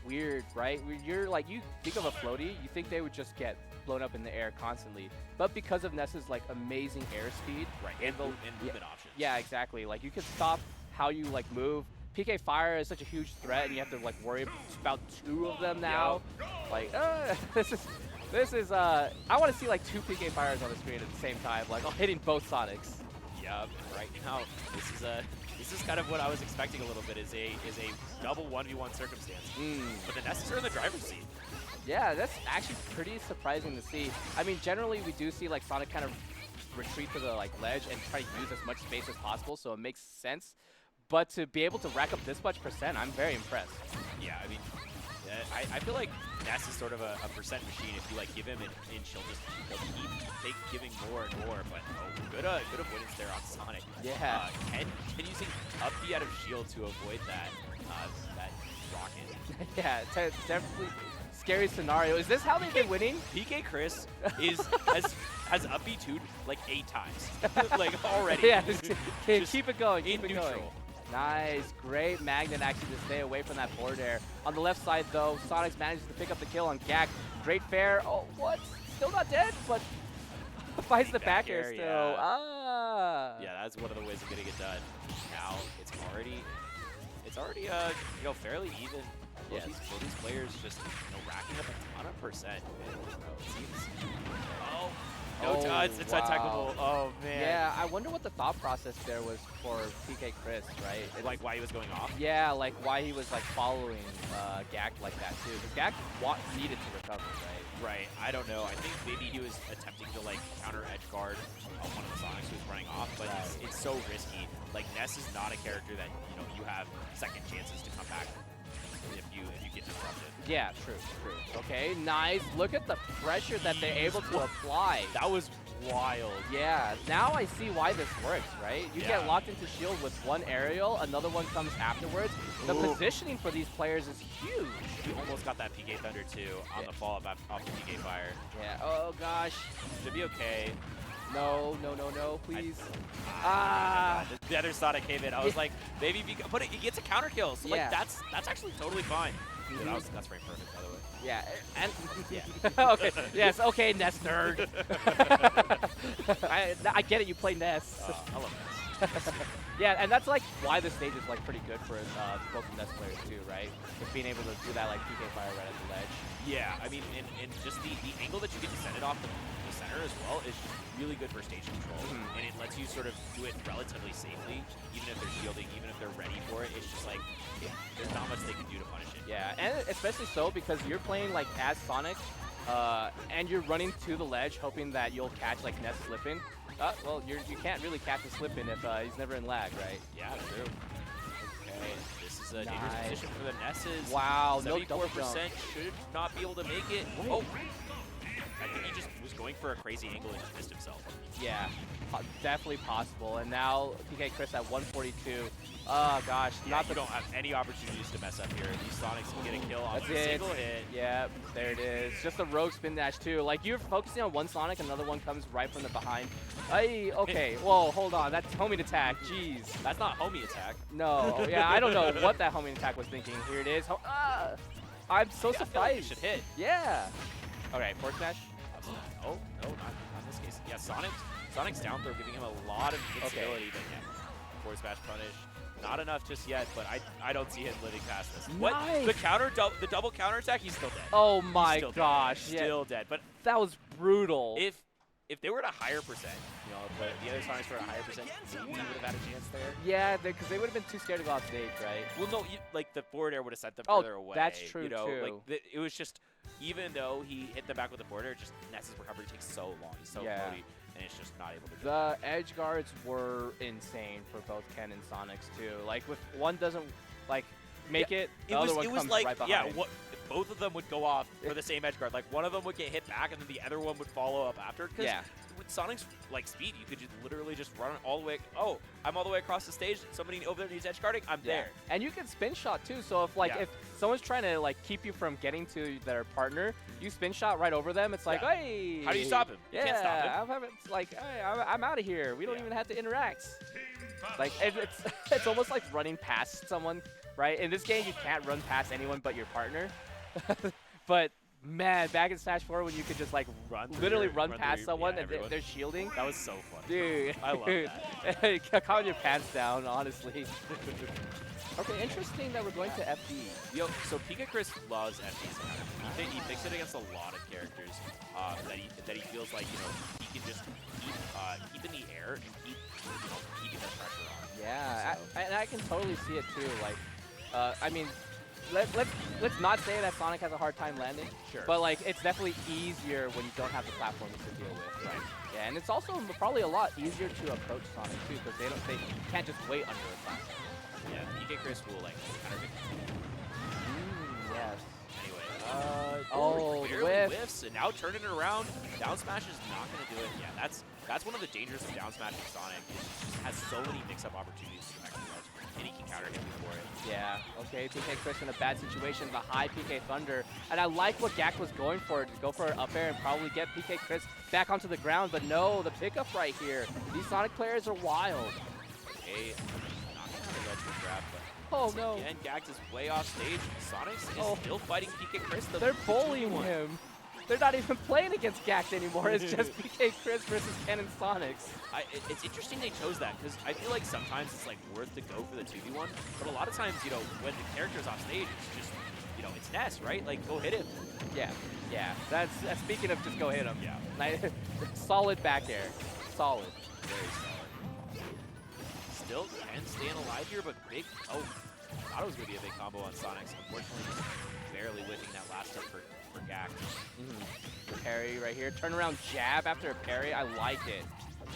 weird, right? You're like, you think of a floaty, you think they would just get blown up in the air constantly. But because of Ness's like amazing airspeed, Right, and movement options. yeah, exactly. Like you can stop how you like move. PK Fire is such a huge threat, and you have to like worry about 2 of them now. Like, this is I want to see like 2 PK Fires on the screen at the same time, like hitting both Sonics. Yeah, right now this is kind of what I was expecting a little bit, is a double 1v1 circumstance. But the Nesses are in the driver's seat. Yeah, that's actually pretty surprising to see. I mean, generally we do see like Sonic kind of retreat to the like ledge and try to use as much space as possible, so it makes sense. But to be able to rack up this much percent, I'm very impressed. Yeah, I mean, I feel like Ness is sort of a percent machine. If you like give him an inch, he'll keep giving more and more. But good avoidance there on Sonic. Yeah. Can using up B out of shield to avoid that rocket. Yeah, it's definitely scary scenario. Is this how they've been winning? PkChris has up B 2'd like 8 times, like already. Yeah, just keep it going. Keep it neutral. going. Nice, great Magnet actually to stay away from that forward air. On the left side though, Sonix manages to pick up the kill on Gackt. Great fair. Oh, what? Still not dead, but finds the back air still. Yeah. Ah. Yeah, that's one of the ways of getting it done. Now it's already fairly even. Yes. Both these players just racking up a ton of percent. It seems. No touch. It's untechable. Oh man. Yeah, I wonder what the thought process there was for PkChris, right? Like why he was going off. Yeah, like why he was like following Gackt like that too. Because Gackt needed to recover, right? Right. I don't know. I think maybe he was attempting to like counter edge guard one of the Sonics who was running off, but it's so risky. Like Ness is not a character that you have second chances to come back if you get disrupted. Yeah, true. Okay, nice. Look at the pressure that they're able to apply. That was wild. Yeah, now I see why this works, right? You get locked into shield with one aerial, another one comes afterwards. The positioning for these players is huge. We almost got that PK Thunder too on the follow-up off the PK Fire. Yeah, oh gosh. Should be okay. No, please. The other Sonic came in. I was like, maybe if you put it, he gets a counter kill. So like that's actually totally fine. Dude, that's very perfect, by the way. Yeah, and yeah. Okay, yes, okay, Ness nerd. I get it. You play Ness. I love Ness. Yeah, and that's like why the stage is like pretty good for both the Ness players too, right? Just being able to do that like PK Fire right at the ledge. Yeah, I mean, and just the angle that you get to send it off the center as well is just really good for stage control, and it lets you sort of do it relatively safely, even if they're shielding, even if they're ready for it. It's just like there's not much they can do to punish it. Yeah, and especially so because you're playing like as Sonic, and you're running to the ledge hoping that you'll catch like Ness slipping. Well, you can't really catch a slipping if he's never in lag, right? Yeah, true. Okay, this is a dangerous position for the Nesses. Wow, no 74% double jump. should not be able to make it. Oh, I think he just was going for a crazy angle and just missed himself. Yeah, definitely possible. And now PkChris at 142. Oh gosh, you don't have any opportunities to mess up here. These Sonics can get a kill off a single hit. Yep, there it is. Just a rogue spin dash too. Like you're focusing on one Sonic, another one comes right from the behind. Hey, okay, whoa, hold on. That's homing attack. Jeez. That's not homie attack. No, yeah, I don't know what that homing attack was thinking. Here it is. I'm so surprised. You should hit. Yeah. Okay, forward smash. Oh, no, not in this case. Yeah, Sonic's down throw giving him a lot of invincibility, but yeah, forward smash punish. Not enough just yet, but I don't see him living past this. Nice. What? The double counter attack, he's still dead. Oh my gosh. Still dead. But that was brutal. If they were at a higher percent, but the other Sonics were at a higher percent, maybe he would have had a chance there. Yeah, because they would have been too scared to go off stage, right? Well, no, like the forward air would have sent them further away. That's true too. Like it was just, even though he hit them back with the forward air, just Ness's recovery takes so long. He's so floaty, and it's just not able to do The edge guards were insane for both Ken and Sonix too. Like if one doesn't like make it, the other one comes right behind. Yeah, both of them would go off for the same edge guard. Like one of them would get hit back, and then the other one would follow up after. Yeah. With Sonic's like speed, you could just literally just run all the way. Oh, I'm all the way across the stage. Somebody over there needs edge guarding. I'm there. And you can spin shot too. So if if someone's trying to like keep you from getting to their partner, you spin shot right over them. It's like, hey, how do you stop him? Yeah, you can't stop him. It's like, hey, I'm out of here. We don't even have to interact. Like it's almost like running past someone right? In this game, you can't run past anyone but your partner. But man, back in Smash 4 when you could just like literally run past someone and they're shielding. That was so fun. Dude. I love that. Calm your pants down, honestly. Okay, interesting that we're going to FD. Yo, so PkChris loves FDs. He picks it against a lot of characters that he feels like, you know, he can just keep in the air and keep, you know, keeping the pressure on. Yeah, So. and I can totally see it too. Like, I mean, let's not say that Sonic has a hard time landing. Sure. But like, it's definitely easier when you don't have the platforms to deal with. Right. Yeah, and it's also probably a lot easier to approach Sonic too, because they can't just wait under a platform. Yeah, PkChris will like counter pick. Yes. Anyway, oh, barely whiffs, and now turning it around. Down smash is not going to do it. Yeah, that's one of the dangers of down smashing Sonic. It just has so many mix-up opportunities to back to the ledge, and he can counter hit before it. Yeah. Okay, PkChris in a bad situation, the high PK Thunder, and I like what Gackt was going for, to go for an up air and probably get PkChris back onto the ground, but no, the pickup right here. These Sonic players are wild. Okay, not going to have a ledge with grab, but Oh no. again, Gackt is way off stage. Sonix is still fighting PkChris. They're bullying him. They're not even playing against Gackt anymore. It's just PkChris versus Ken and Sonix. It's interesting they chose that, because I feel like sometimes it's like worth to go for the 2v1, but a lot of times, you know, when the character's off stage, it's just, you know, it's Ness, right? Like, go hit him. Yeah, yeah. That's speaking of just go hit him. Yeah. Solid back air. Solid. Very solid. Still Ken staying alive here, but big. Oh, thought it was going to be a big combo on Sonix. Unfortunately, just barely whiffing that last step for Gackt. Parry right here. Turnaround jab after a parry. I like it.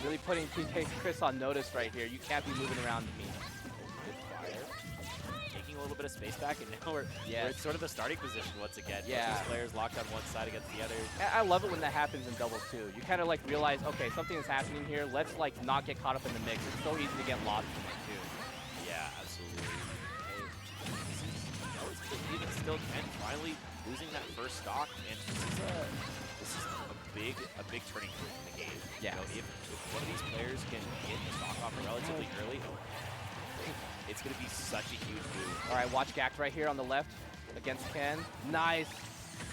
Really putting PkChris on notice right here. You can't be moving around me. Good fire. Taking a little bit of space back, and now we're in sort of the starting position once again. Yeah. Both these players locked on one side against the other. I love it when that happens in doubles too. You kind of like realize, okay, something is happening here. Let's like not get caught up in the mix. It's so easy to get lost in it too. Yeah, absolutely. Even still, Ken finally losing that first stock, and this is a big turning point in the game. Yeah. You know, if one of these players can get the stock off relatively early, it's going to be such a huge move. All right, watch Gackt right here on the left against Ken. Nice.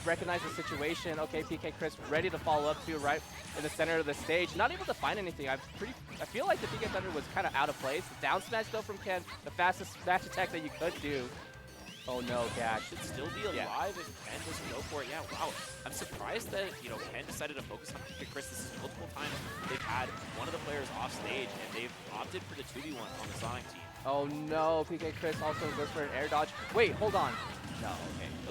Recognize the situation. Okay, PkChris ready to follow up to right in the center of the stage. Not able to find anything. I feel like the PK Thunder was kind of out of place. The down smash though from Ken, the fastest smash attack that you could do. Oh no, Gackt. Should still be alive if Ken doesn't go for it. Yeah, wow. I'm surprised that, you know, Ken decided to focus on PkChris. This is multiple times they've had one of the players off stage, and they've opted for the 2v1 on the Sonic team. Oh no, PkChris also goes for an air dodge. Wait, hold on. No,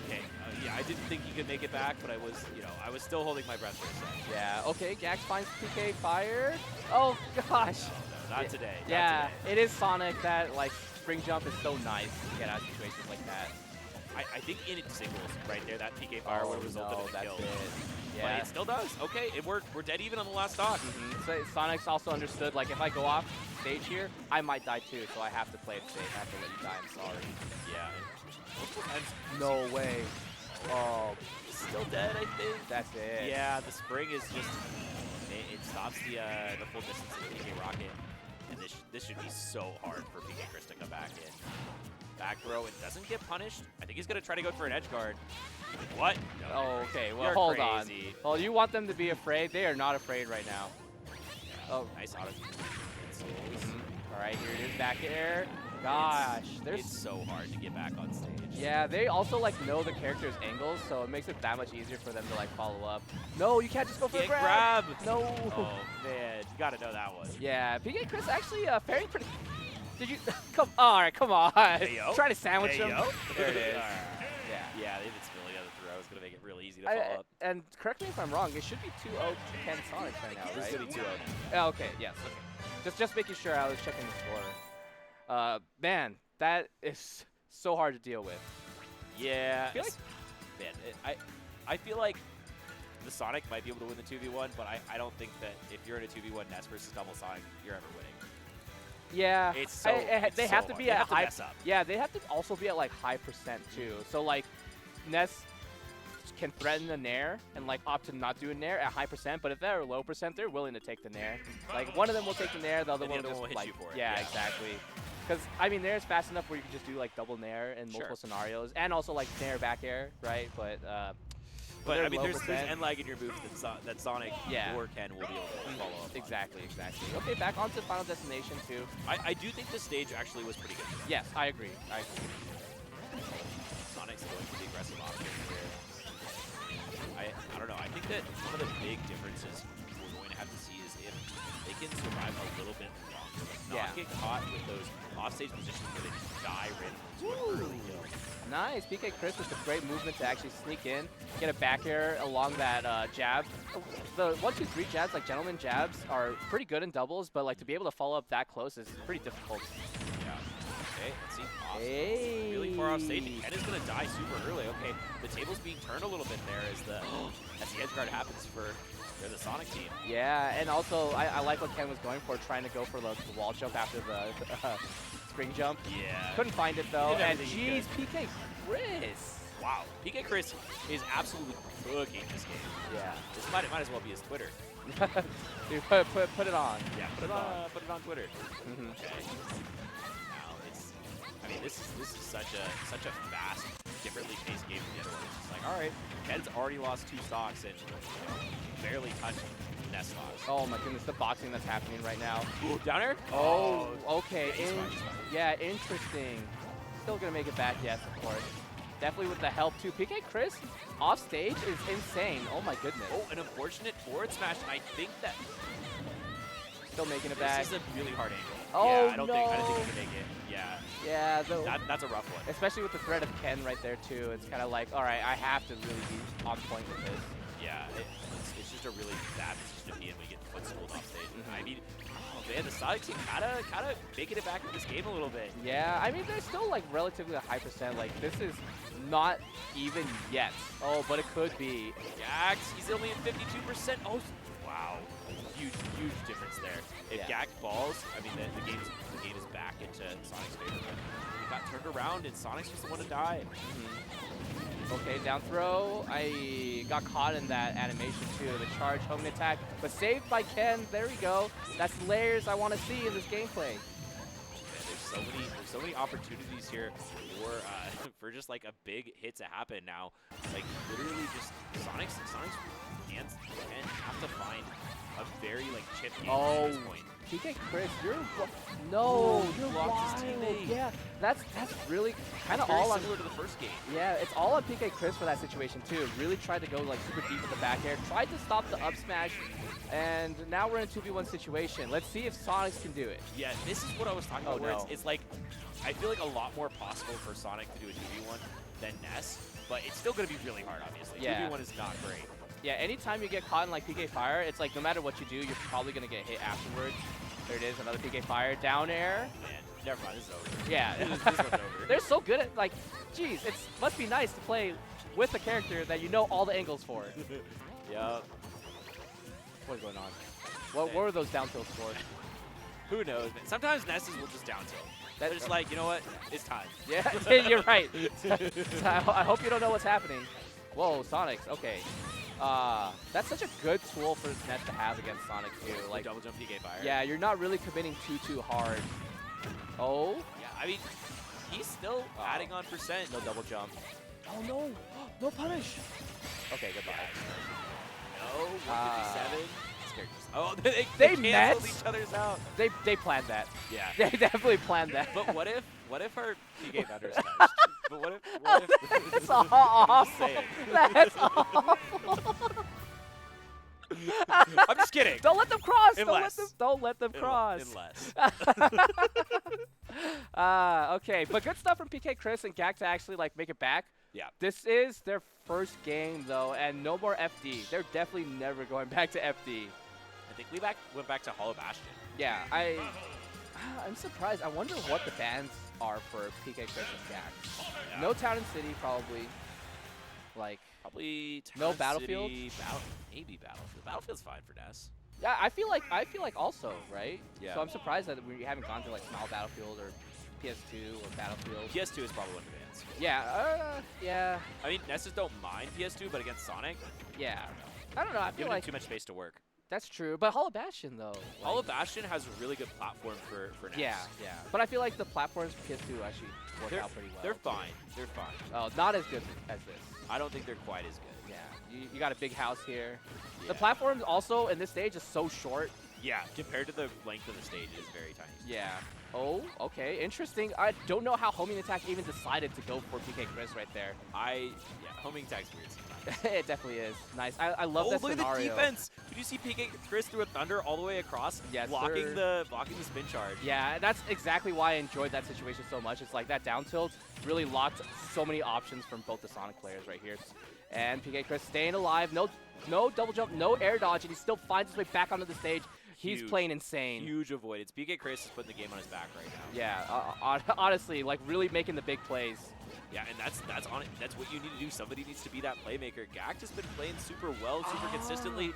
okay. Yeah, I didn't think he could make it back, but I was, you know, I was still holding my breath for a second. Yeah, okay, Gackt finds PK fire. Oh gosh. No, not today. Yeah, not today. it is Sonic that, like, spring jump is so nice to get out of situations like that. I think in singles right there, that PK fire would have resulted in a kill. Yeah. But it still does. Okay, we're dead even on the last stock. So Sonic's also understood, like, if I go off stage here, I might die too, so I have to play it safe. I have to let you die, I'm sorry. Yeah. No way. Oh, still dead, I think. That's it. Yeah, the spring is just, it stops the full distance of the PK Rocket. And this should be so hard for PkChris to come back in. Back throw, it doesn't get punished. I think he's going to try to go for an edge guard. What? No, oh, okay. Well, you're hold crazy. on. Well, you want them to be afraid? They are not afraid right now. Yeah, oh, nice auto. All right, here it is, back air. Gosh, it's so hard to get back on stage. Yeah, they also like know the character's angles, so it makes it that much easier for them to like follow up. No, you can't just go for a grab. No. Oh man, you got to know that one. Yeah, PkChris actually faring pretty. Did you come? All right, come on. Hey, try to sandwich him. Yo. There it is. Yeah, they've been spilling the other throw. It's gonna make it real easy to follow up. And correct me if I'm wrong. It should be 2-0 to Ken Sonix right now, right? This is gonna be 2-0. Oh, okay. Yes. Okay. Just making sure I was checking the score. Man, that is so hard to deal with. Yeah. I feel like, man, I feel like the Sonic might be able to win the 2v1, but I don't think that if you're in a 2v1 Ness versus double Sonic, you're ever winning. Yeah, it's so, they have to be at high. Mess up. Yeah, they have to also be at like high percent too. So like, Ness can threaten the nair and like opt to not do a nair at high percent. But if they're low percent, they're willing to take the nair. Like one of them will take the nair, the other one will just hit like you for it. Yeah, exactly. Because, I mean, Nair is fast enough where you can just do, like, double Nair in multiple scenarios. And also, like, Nair back air, right? But I mean, there's end lag in your move that Sonic or Ken will be able to follow up on. Exactly. Okay, back onto Final Destination 2. I do think this stage actually was pretty good. Yes, I agree. Sonic's going for the aggressive option here. I don't know. I think that one of the big differences we're going to have to see is if they can survive a little bit longer. Like not get caught with those offstage positions where they just die randomly to an early kill. Nice. PkChris with the great movement to actually sneak in, get a back air along that jab. The 1-2-3 jabs, like gentleman jabs, are pretty good in doubles, but like to be able to follow up that close is pretty difficult. Yeah. Okay, let's see. Awesome. Hey. Really far off stage. Ken is going to die super early. Okay, the table's being turned a little bit there as the edge guard happens for the Sonic team. Yeah, and also I like what Ken was going for, trying to go for the wall jump after the spring jump. Yeah. Couldn't find it though. And geez, PkChris. Wow, PkChris is absolutely cooking this game. Yeah. This might as well be his Twitter. Dude, put it on. Yeah, put it on Twitter. Okay. Now I mean, this is such a fast, differently paced game from the other ones. It's like, all right, Ken's already lost 2 stocks and barely touched Ness stocks. Oh my goodness, the boxing that's happening right now. Ooh, down air? Oh, okay. Yeah, he's fine. Yeah, interesting. Still gonna make it back, yes, of course. Definitely with the help too. PkChris off stage is insane. Oh my goodness. Oh, an unfortunate forward smash. I think that still making it back. This is a really hard angle. Oh, yeah, I don't think he can make it. Yeah. Yeah, that's a rough one. Especially with the threat of Ken right there too. It's kind of like, all right, I have to really be on point with this. Yeah, it's just a really bad position to be in when you get footstooled off stage. I mean, oh man, the Sonic team kind of making it back in this game a little bit. Yeah, I mean, they're still like relatively a high percent. Like this is not even yet. Oh, but it could be. Gackt, he's only at 52%. Oh, wow, huge difference there. If Gackt falls, I mean, the game is back into Sonic's favor. He got turned around, and Sonic's just the one to die. Okay, down throw. I got caught in that animation too. The charge, home attack, but saved by Ken. There we go. That's layers I want to see in this gameplay. Man, there's so many opportunities here for just like a big hit to happen now. Like literally just Sonic's and have to find a very like chip game at this point. PkChris, you're blocked his wild. teammate. Yeah, that's really kind of all all on. Similar to the first game. Yeah, it's all on PkChris for that situation too. Really tried to go like super deep with the back air, tried to stop the up smash, and now we're in a 2v1 situation. Let's see if Sonix can do it. Yeah, this is what I was talking about. Where No. it's like, I feel like a lot more possible for Sonic to do a 2v1 than Ness, but it's still going to be really hard, obviously. Yeah. 2v1 is not great. Yeah, anytime you get caught in like PK Fire, it's like no matter what you do, you're probably going to get hit afterwards. There it is, another PK Fire. Down air. Man, never mind, this is over. Yeah. this one's over. They're so good at, like, geez, it must be nice to play with a character that you know all the angles for. Yup. What's going on? What were those down tilts for? Who knows, man. Sometimes Nesses will just down tilt. They're just like, you know what? It's time. Yeah, you're right. I hope you don't know what's happening. Whoa, Sonix. Okay. That's such a good tool for Ness to have against Sonic too. Like double jump PK Fire. Yeah, you're not really committing too hard. Oh. Yeah, I mean, he's still adding on percent. No double jump. Oh no, no punish. Okay, goodbye. No, 157. Oh, they canceled met each other's out. They planned that. Yeah. They definitely planned that. But what if our PK vendors smashed? But what if That's awful. That's awful. I'm just kidding. Don't let them cross. Unless. Don't let them cross. Unless. Okay, but good stuff from PkChris and Gackt to actually like make it back. Yeah. This is their first game though, and no more FD. They're definitely never going back to FD. I think we went back to Hollow Bastion. Yeah, I'm surprised. I wonder what the bans are for PkChris and Gackt. Yeah. No Town and City, probably. Like probably Town no and Battlefield. City, maybe Battlefield. Battlefield's fine for Ness. Yeah, I feel like also, right? Yeah. So I'm surprised that we haven't gone to like Smile Battlefield or PS2 or Battlefield. PS2 is probably one of the bans. Yeah, yeah. I mean, Nesses don't mind PS2, but against Sonic, Yeah. I don't know. I feel giving like him too much space to work. That's true. But Hollow Bastion, though. Hollow Bastion has a really good platform for Ness. Yeah, yeah. But I feel like the platforms for PS2 actually work out pretty well. They're fine. They're fine. Oh, not as good as this. I don't think they're quite as good. Yeah. You got a big house here. Yeah. The platforms also in this stage is so short. Yeah, compared to the length of the stage, it is very tiny. Yeah. Oh, okay. Interesting. I don't know how homing attack even decided to go for PkChris right there. Yeah, homing attack's weird sometimes. It definitely is. Nice. I love that look scenario. at the defense. Did you see PkChris threw a thunder all the way across? Yes, blocking the spin charge. Yeah, that's exactly why I enjoyed that situation so much. It's like that down tilt really locked so many options from both the Sonic players right here. And PkChris staying alive. No double jump, no air dodge, and he still finds his way back onto the stage. He's playing insane. Huge avoidance. PkChris is putting the game on his back right now. Yeah, honestly, like really making the big plays. Yeah, and that's what you need to do. Somebody needs to be that playmaker. Gackt has been playing super well, super consistently.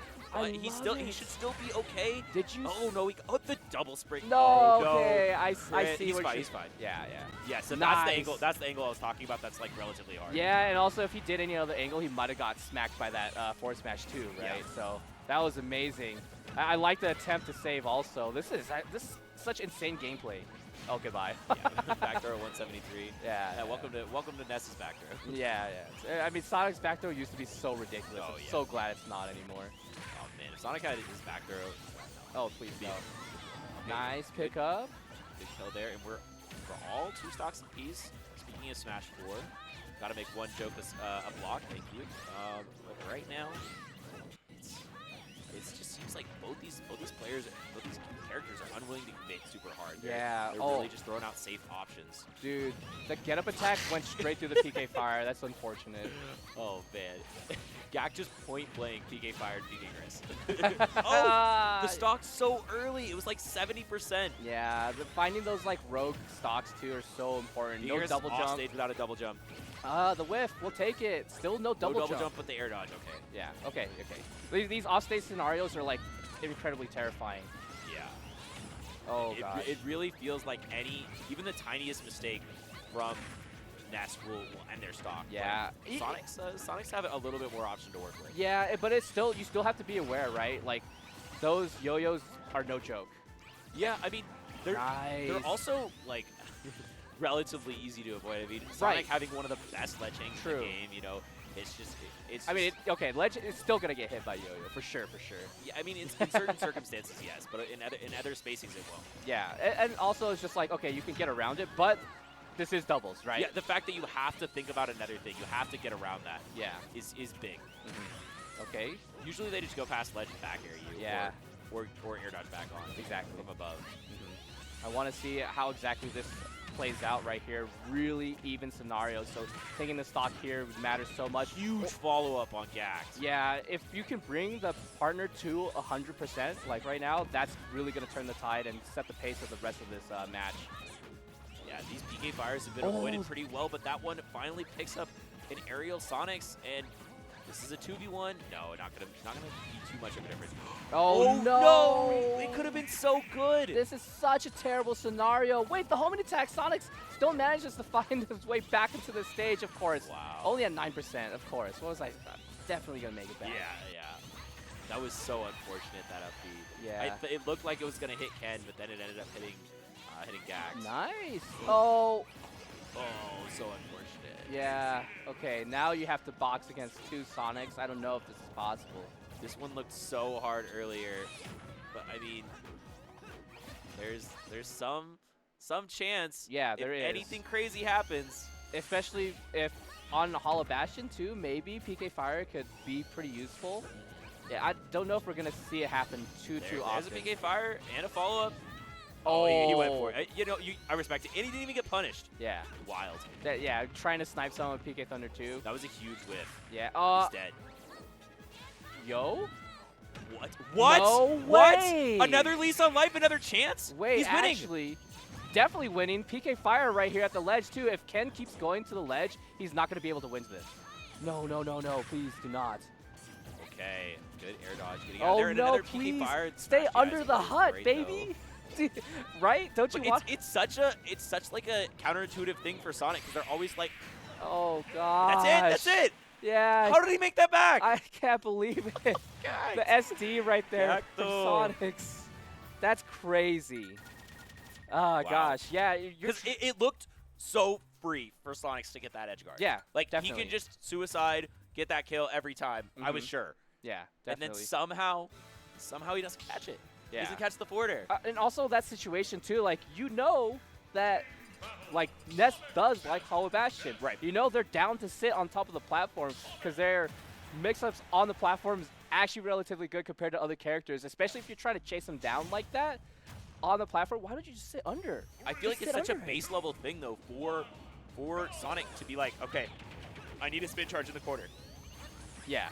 He should still be okay. Did you? Oh no, the double spring. No, oh, okay, no. I see. He's fine. He's fine. Yeah. Yeah, so nice. that's the angle. That's the angle I was talking about. That's like relatively hard. Yeah, and also if he did any other angle, he might have got smacked by that forward smash too, right? Yeah. So that was amazing. I like the attempt to save also. This is such insane gameplay. Oh, goodbye. Yeah, back throw 173. Yeah. Welcome to Ness's back throw. Yeah. I mean, Sonic's back throw used to be so ridiculous. Oh, I'm yeah. so glad it's not anymore. Oh man, if Sonic had his back throw. Oh, please no. Okay, Nice pickup. Good kill there, and we're all 2 stocks apiece. Speaking of Smash 4, gotta make one joke a block. Thank you. But right now, it just seems like both these players, both these characters are unwilling to commit super hard. They're really just throwing out safe options. Dude, the get-up attack went straight through the PK fire. That's unfortunate. Oh, man. Gackt just point blank PK fired PkChris. Oh, the stock's so early. It was like 70%. Yeah, finding those like rogue stocks too are so important. No double jump. Stage without a double jump. The whiff, we'll take it. Still no double jump. But the air dodge, okay. Yeah, okay. These off-stage scenarios are like incredibly terrifying. Yeah. Oh, gosh. It really feels like even the tiniest mistake from Ness will end their stock. Yeah. Sonix have a little bit more option to work with. Yeah, but you still have to be aware, right? Like, those yo-yos are no joke. Yeah, I mean, they're also, like, relatively easy to avoid. I mean, Sonic having one of the best ledge hangs in the game, you know, I mean, ledge is still going to get hit by yo-yo, for sure. Yeah, I mean, in certain circumstances, yes, but in other spacings, it won't. Yeah, and also it's just like, okay, you can get around it, but this is doubles, right? Yeah, the fact that you have to think about another thing, you have to get around that, is big. Okay. Usually they just go past ledge and back air you, or air dodge back on, from above. I want to see how exactly this plays out right here. Really even scenario. So taking the stock here matters so much. Huge follow-up on Gackt. Yeah, if you can bring the partner to 100%, like right now, that's really going to turn the tide and set the pace of the rest of this match. Yeah, these PK fires have been avoided pretty well, but that one finally picks up an aerial Sonix, and this is a 2v1. No, not gonna be too much of a difference. Oh no! It could have been so good. This is such a terrible scenario. Wait, the homing attack, Sonix still manages to find his way back into the stage, of course. Wow. Only at 9%, of course. What was I? Definitely gonna make it back. Yeah. That was so unfortunate, that up B. Yeah. It looked like it was gonna hit Ken, but then it ended up hitting Gackt. Nice. Oh, so unfortunate. Yeah, okay, now you have to box against 2 Sonics. I don't know if this is possible. This one looked so hard earlier, but I mean, there's some chance. Yeah, there is. Anything crazy happens. Especially if on Hollow Bastion too, maybe PK Fire could be pretty useful. Yeah, I don't know if we're gonna see it happen too often. There's a PK Fire and a follow-up. Oh, he went for it. You know, I respect it. And he didn't even get punished. Yeah. Wild. Yeah, trying to snipe someone with PK Thunder too. That was a huge whiff. Yeah. He's dead. Yo? What? No way! What? Another lease on life, another chance? Wait, he's winning. Actually, definitely winning. PK Fire right here at the ledge too. If Ken keeps going to the ledge, he's not going to be able to win this. No. Please do not. Okay. Good air dodge. Getting out there. And no, another please. PK Fire. Stay under the hut, great, baby. Right? Don't you want? It's such like a counterintuitive thing for Sonic because they're always like, oh god. That's it. Yeah. How did he make that back? I can't believe it. Gackt. The SD right there Gackt from though. Sonix. That's crazy. Oh, gosh. Yeah, you're Because it looked so free for Sonix to get that edge guard. Yeah, Like, definitely. he can just suicide, get that kill every time. I was sure. Yeah, And definitely. then somehow he doesn't catch it. He Yeah. doesn't catch the forward air. And also that situation too, like you know that like Nest does like Hollow Bastion. Right. You know they're down to sit on top of the platform because their mix-ups on the platform is actually relatively good compared to other characters, especially if you're trying to chase them down like that on the platform. Why don't you just sit under? I feel like Just it's sit such a under it. base level thing though for Sonic to be like, okay, I need a spin charge in the corner. Yeah.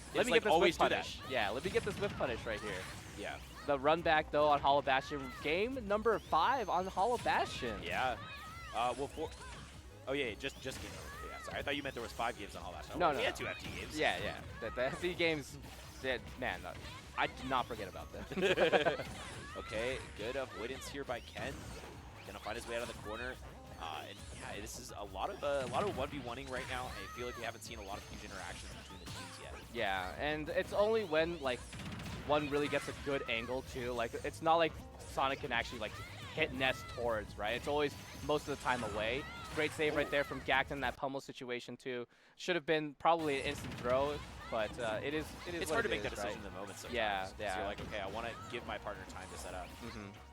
It's Let me like get this always whip do punish. Yeah, let me get this whip punish right here. Yeah. The run back though on Hollow Bastion, game number 5 on Hollow Bastion. Yeah. Oh yeah, just game over. Yeah, sorry. I thought you meant there was 5 games on All That. No, we no, had no. 2 FT games. Yeah, yeah. The FD games, man, I did not forget about them. Okay, good avoidance here by Ken. Gonna find his way out of the corner. And yeah, this is a lot of 1v1ing right now. I feel like we haven't seen a lot of huge interactions between the teams yet. Yeah, and it's only when like one really gets a good angle too. Like it's not like Sonic can actually like hit Nest towards, right? It's always most of the time away. Great save right there from Gackt in that pummel situation too. Should have been probably an instant throw, but it is. It's what hard to it make that is, decision right? in the moment sometimes. Yeah, So yeah. you're like, okay, I want to give my partner time to set up.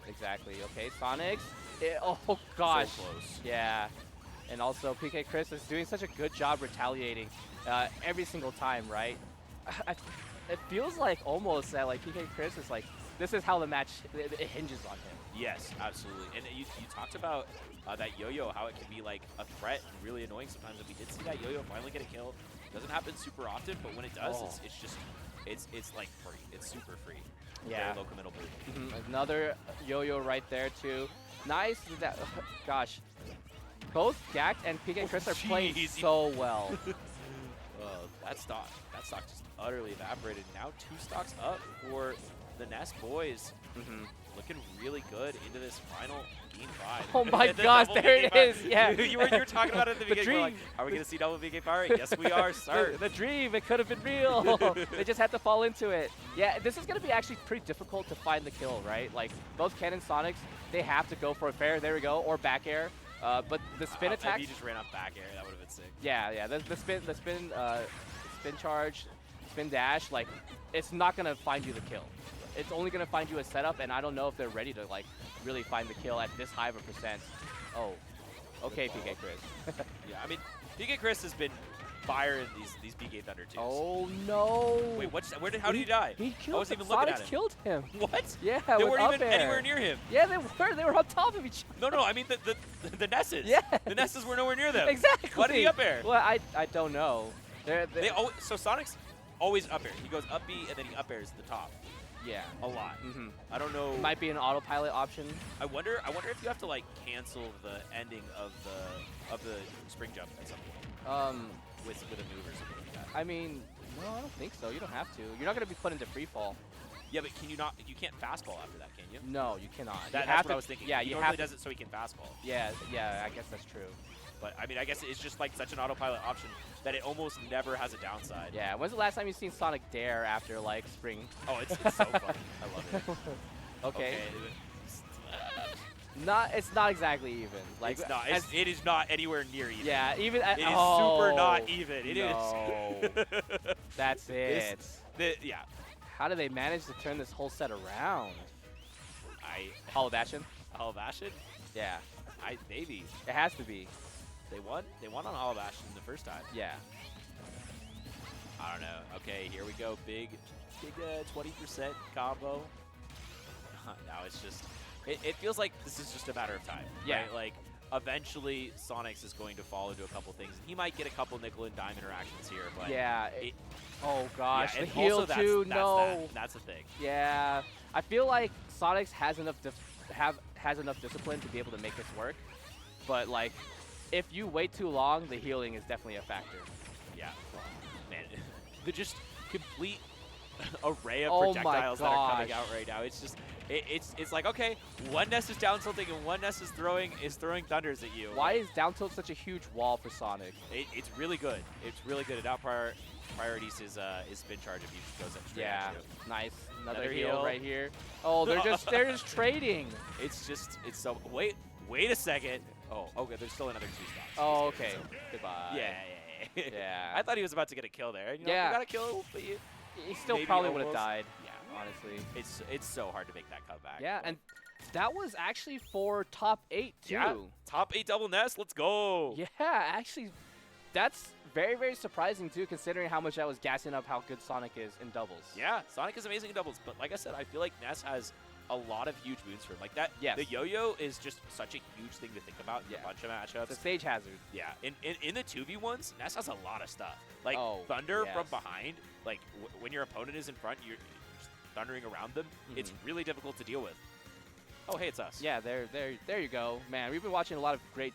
Exactly. Okay, Sonix. Oh gosh. So close. Yeah. And also PkChris is doing such a good job retaliating every single time, right? It feels like almost that like PkChris is like, this is how the match, it hinges on him. Yes, absolutely. And you talked about that yo-yo, how it can be like a threat and really annoying sometimes. And we did see that yo-yo finally get a kill. Doesn't happen super often, but when it does, it's just, it's like free. It's super free. Yeah. Very low committal move. Another yo-yo right there too. Nice. Gosh. Both Gackt and PkChris are playing so well. That stock just utterly evaporated. Now 2 stocks up for the Nest boys. Looking really good into this final game 5. Oh my The gosh, double there it PK5. is. Yeah. you were talking about it at the The beginning. We're like, dream. are we going to see double PK fire? Yes, we are, sir. The dream, it could have been real. They just had to fall into it. Yeah, this is going to be actually pretty difficult to find the kill, right? Like, both Ken and Sonix, they have to go for a fair, there we go, or back air. But the spin attack. If he just ran off back air, that would have been sick. Yeah, yeah. The spin charge, spin dash, like, it's not going to find you the kill. It's only going to find you a setup, and I don't know if they're ready to, like, really find the kill at this high of a percent. Oh. Okay, PkChris. Yeah, I mean, PkChris has been fire in these PK Thunder 2s. Oh, no. Wait, how did he die? He killed I wasn't even looking at Sonix him. killed him. What? Yeah, They with weren't up even air. anywhere near him. Yeah, they were. They were on top of each other. No, I mean the Nesses. Yeah. The Nesses were nowhere near them. Exactly. Why did he up air? Well, I don't know. They always, so Sonic's always up air. He goes up B and then he up airs the top yeah. a lot. I don't know. Might be an autopilot option. I wonder if you have to like cancel the ending of the spring jump at some point. With a move or something like that. I mean, no, I don't think so. You don't have to. You're not going to be put into free fall. Yeah, but can you not? You can't fastball after that, can you? No, you cannot. That's what I was thinking. Yeah, he you normally have to. does it so he can fastball. Yeah, I guess that's true. But I mean, I guess it's just like such an autopilot option that it almost never has a downside. Yeah. When's the last time you've seen Sonic dare after like spring? Oh, it's so funny. I love it. Okay. It's not exactly even. Like it's not. It is not anywhere near even. Yeah, even at, it is super not even. It no. is. That's it. Yeah. How do they manage to turn this whole set around? Hollow Bastion? Hollow Bastion? Yeah. Maybe. It has to be. They won on Hollow Bastion the first time. Yeah. I don't know. Okay, here we go. Big 20% combo. Now it's just, it feels like this is just a matter of time. Yeah. Right? Like, eventually Sonix is going to fall into a couple things. And he might get a couple nickel and dime interactions here, but yeah. Oh gosh, yeah, the and heal also too. No. That's the thing. Yeah. I feel like Sonix has enough discipline to be able to make this work, but like, if you wait too long, the healing is definitely a factor. Yeah. Man, the just complete array of Oh my projectiles that are coming gosh. out right now. It's just, it's like, okay, one nest is down tilting and one nest is throwing thunders at you. Why is down tilt such a huge wall for Sonic? It's really good. It's really good. It out priorities is spin charge if he goes up straight Yeah, at you. nice. Another Another heal heal. right here. Oh, they're just trading. It's so, wait a second. Oh, okay, there's still another 2 stocks. Oh, okay. Goodbye. Yeah. Yeah. I thought he was about to get a kill there. You know, Yeah. you got a kill, but you, He still maybe probably would have almost. died. Yeah. Honestly. It's so hard to make that comeback. Yeah, but and that was actually for top 8 too. yeah, top 8 double nest. Let's go. Yeah, actually, that's very, very surprising too, considering how much I was gassing up how good Sonic is in doubles. Yeah, Sonic is amazing in doubles, but like I said, I feel like Ness has a lot of huge moves for him. Like that, Yes. the yo-yo is just such a huge thing to think about in Yeah. a bunch of matchups. It's a stage hazard. Yeah, in the 2v1s, Ness has a lot of stuff. Like Oh, Thunder from yes. behind, like when your opponent is in front, you're just thundering around them. It's really difficult to deal with. Oh, hey, it's us. Yeah, there you go. Man, we've been watching a lot of great